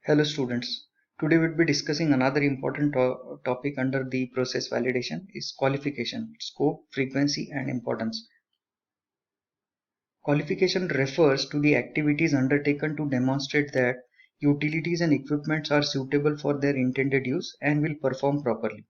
Hello students. Today we'll be discussing another important topic under the process validation is qualification, scope, frequency and importance. Qualification refers to the activities undertaken to demonstrate that utilities and equipments are suitable for their intended use and will perform properly.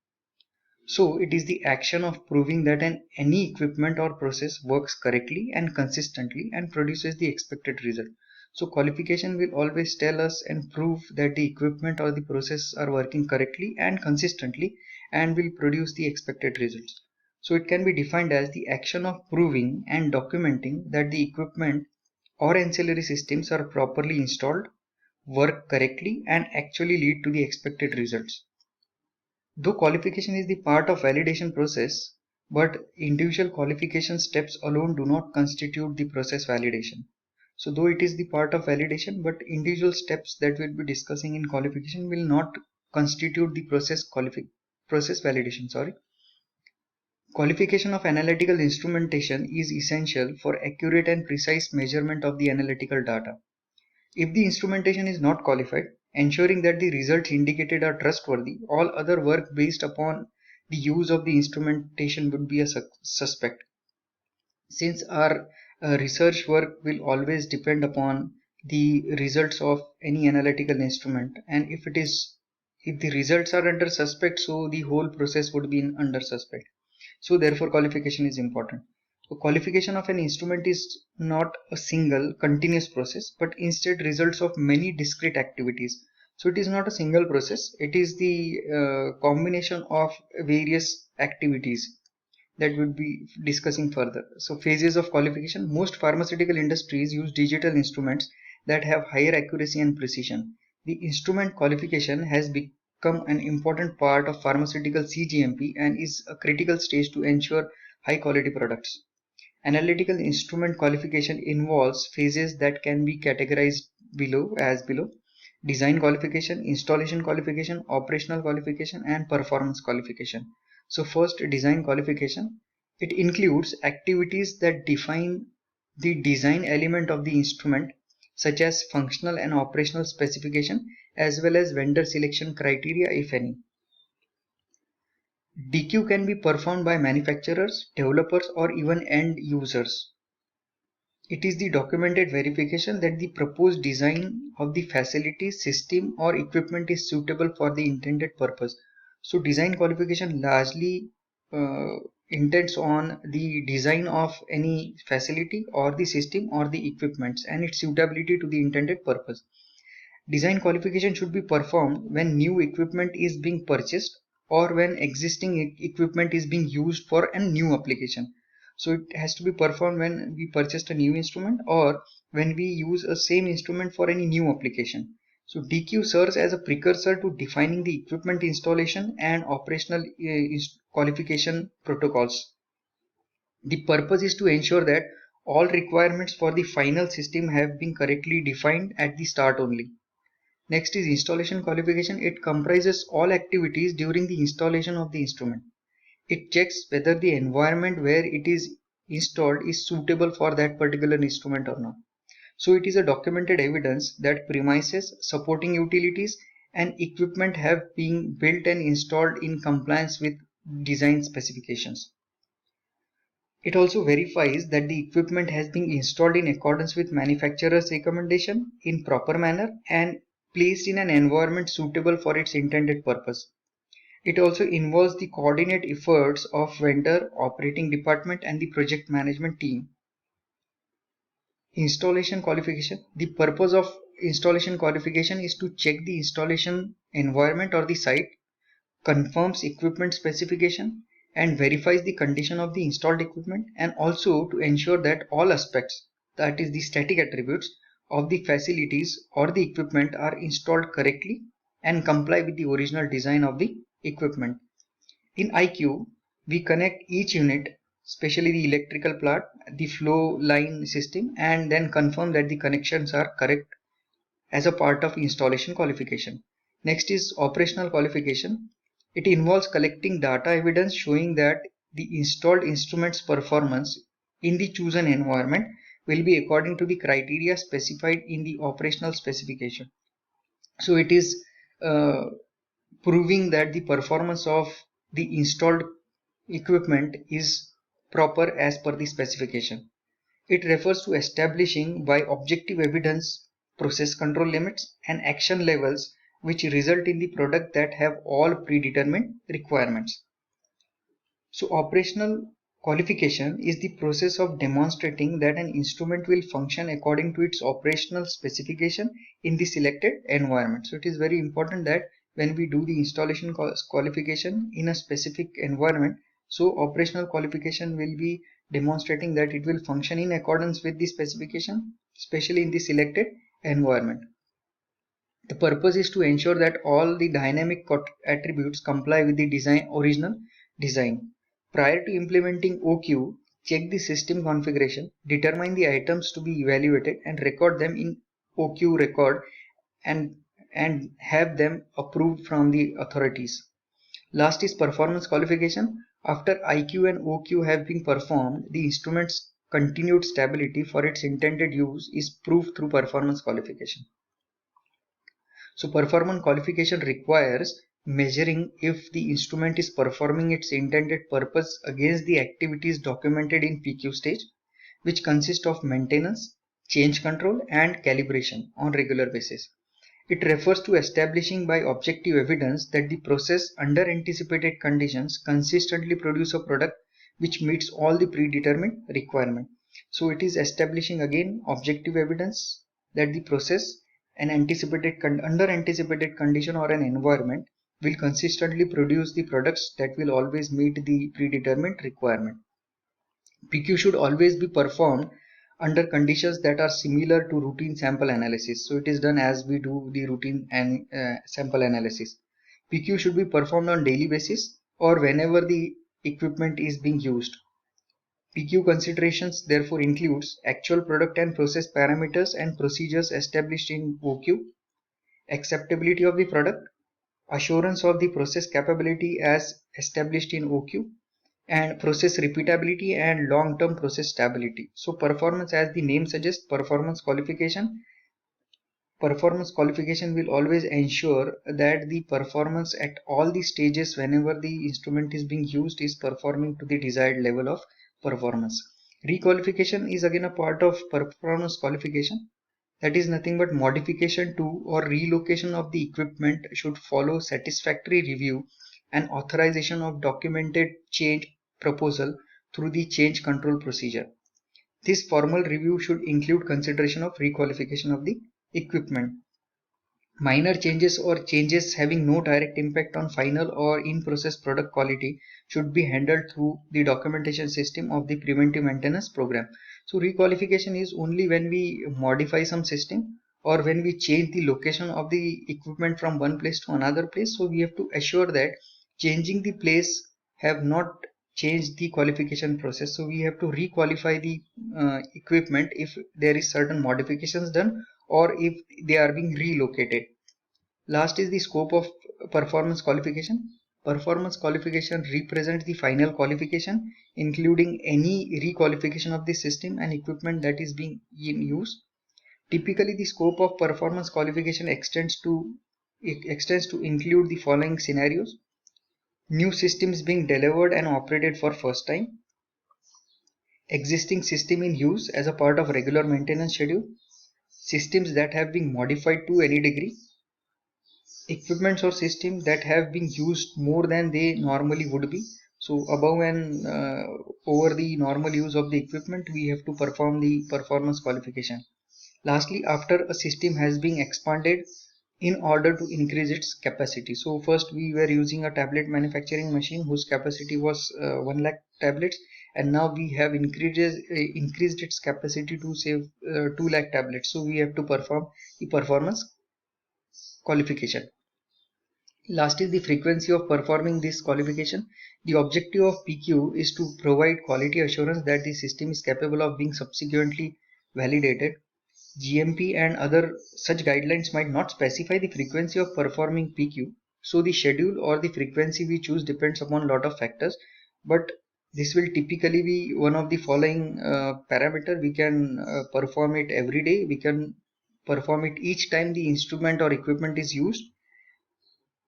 So it is the action of proving that any equipment or process works correctly and consistently and produces the expected result. So qualification will always tell us and prove that the equipment or the process are working correctly and consistently and will produce the expected results. So it can be defined as the action of proving and documenting that the equipment or ancillary systems are properly installed, work correctly and actually lead to the expected results. Though qualification is the part of validation process, but individual qualification steps alone do not constitute the process validation. So though it is the part of validation, but individual steps that we'll be discussing in qualification will not constitute the process validation. Qualification of analytical instrumentation is essential for accurate and precise measurement of the analytical data. If the instrumentation is not qualified, ensuring that the results indicated are trustworthy, all other work based upon the use of the instrumentation would be a suspect. Since our research work will always depend upon the results of any analytical instrument, and if the results are under suspect, so the whole process would be under suspect. So therefore qualification is important. So qualification of an instrument is not a single continuous process, but instead results of many discrete activities. So it is not a single process, it is the combination of various activities that we'll be discussing further. So phases of qualification. Most pharmaceutical industries use digital instruments that have higher accuracy and precision. The instrument qualification has become an important part of pharmaceutical CGMP and is a critical stage to ensure high quality products. Analytical instrument qualification involves phases that can be categorized below: design qualification, installation qualification, operational qualification and performance qualification. So first, design qualification. It includes activities that define the design element of the instrument, such as functional and operational specification as well as vendor selection criteria if any. DQ can be performed by manufacturers, developers or even end users. It is the documented verification that the proposed design of the facility, system or equipment is suitable for the intended purpose. So design qualification largely uh, intends on the design of any facility or the system or the equipments and its suitability to the intended purpose. Design qualification should be performed when new equipment is being purchased or when existing equipment is being used for a new application. So it has to be performed when we purchased a new instrument or when we use a same instrument for any new application. So DQ serves as a precursor to defining the equipment installation and operational qualification protocols. The purpose is to ensure that all requirements for the final system have been correctly defined at the start only. Next is installation qualification. It comprises all activities during the installation of the instrument. It checks whether the environment where it is installed is suitable for that particular instrument or not. So it is a documented evidence that premises, supporting utilities and equipment have been built and installed in compliance with design specifications. It also verifies that the equipment has been installed in accordance with manufacturer's recommendation in proper manner and placed in an environment suitable for its intended purpose. It also involves the coordinate efforts of vendor, operating department and the project management team. Installation qualification. The purpose of installation qualification is to check the installation environment or the site, confirms equipment specification and verifies the condition of the installed equipment, and also to ensure that all aspects, that is the static attributes of the facilities or the equipment, are installed correctly and comply with the original design of the equipment. In IQ, we connect each unit, especially the electrical part, the flow line system, and then confirm that the connections are correct as a part of installation qualification. Next is operational qualification. It involves collecting data evidence showing that the installed instrument's performance in the chosen environment will be according to the criteria specified in the operational specification. So it is proving that the performance of the installed equipment is proper as per the specification. It refers to establishing by objective evidence process control limits and action levels which result in the product that have all predetermined requirements. So operational qualification is the process of demonstrating that an instrument will function according to its operational specification in the selected environment. So it is very important that when we do the installation qualification in a specific environment, so operational qualification will be demonstrating that it will function in accordance with the specification, especially in the selected environment. The purpose is to ensure that all the dynamic attributes comply with the original design. Prior to implementing OQ, check the system configuration, determine the items to be evaluated and record them in OQ record and, and have them approved from the authorities. Last is performance qualification. After IQ and OQ have been performed, the instrument's continued stability for its intended use is proved through performance qualification. So performance qualification requires measuring if the instrument is performing its intended purpose against the activities documented in PQ stage, which consist of maintenance, change control and calibration on regular basis. It refers to establishing by objective evidence that the process under anticipated conditions consistently produce a product which meets all the predetermined requirement. So it is establishing again objective evidence that the process under anticipated condition or an environment will consistently produce the products that will always meet the predetermined requirement. PQ should always be performed under conditions that are similar to routine sample analysis. So it is done as we do the routine and sample analysis. PQ should be performed on daily basis or whenever the equipment is being used. PQ considerations therefore includes actual product and process parameters and procedures established in OQ, acceptability of the product, assurance of the process capability as established in OQ, and process repeatability and long-term process stability. So performance, as the name suggests, performance qualification will always ensure that the performance at all the stages whenever the instrument is being used is performing to the desired level of performance. Requalification is again a part of performance qualification. That is nothing but modification to or relocation of the equipment should follow satisfactory review and authorization of documented change proposal through the change control procedure. This formal review should include consideration of requalification of the equipment. Minor changes or changes having no direct impact on final or in-process product quality should be handled through the documentation system of the preventive maintenance program. So requalification is only when we modify some system or when we change the location of the equipment from one place to another place. So we have to assure that changing the place have not changed the qualification process. So we have to requalify the equipment if there is certain modifications done or if they are being relocated. Last is the scope of performance qualification. Performance qualification represents the final qualification, including any requalification of the system and equipment that is being in use. Typically, the scope of performance qualification extends to include the following scenarios: new systems being delivered and operated for first time, existing system in use as a part of regular maintenance schedule, systems that have been modified to any degree, equipments or systems that have been used more than they normally would be. So above and over the normal use of the equipment, we have to perform the performance qualification. Lastly, after a system has been expanded in order to increase its capacity. So first we were using a tablet manufacturing machine whose capacity was 1 lakh tablets, and now we have increased its capacity to say 2 lakh tablets. So we have to perform the performance qualification. Last is the frequency of performing this qualification. The objective of PQ is to provide quality assurance that the system is capable of being subsequently validated. GMP and other such guidelines might not specify the frequency of performing PQ, so the schedule or the frequency we choose depends upon a lot of factors, but this will typically be one of the following parameter. We can perform it every day, we can perform it each time the instrument or equipment is used.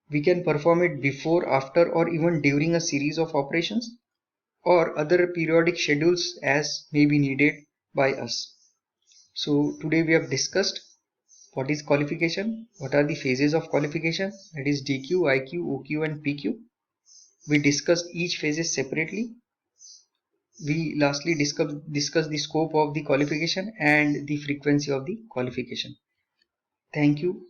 We can perform it before, after, or even during a series of operations or other periodic schedules as may be needed by us. So today we have discussed what is qualification, what are the phases of qualification, that is DQ, IQ, OQ and PQ. We discussed each phases separately. We lastly discussed the scope of the qualification and the frequency of the qualification. Thank you.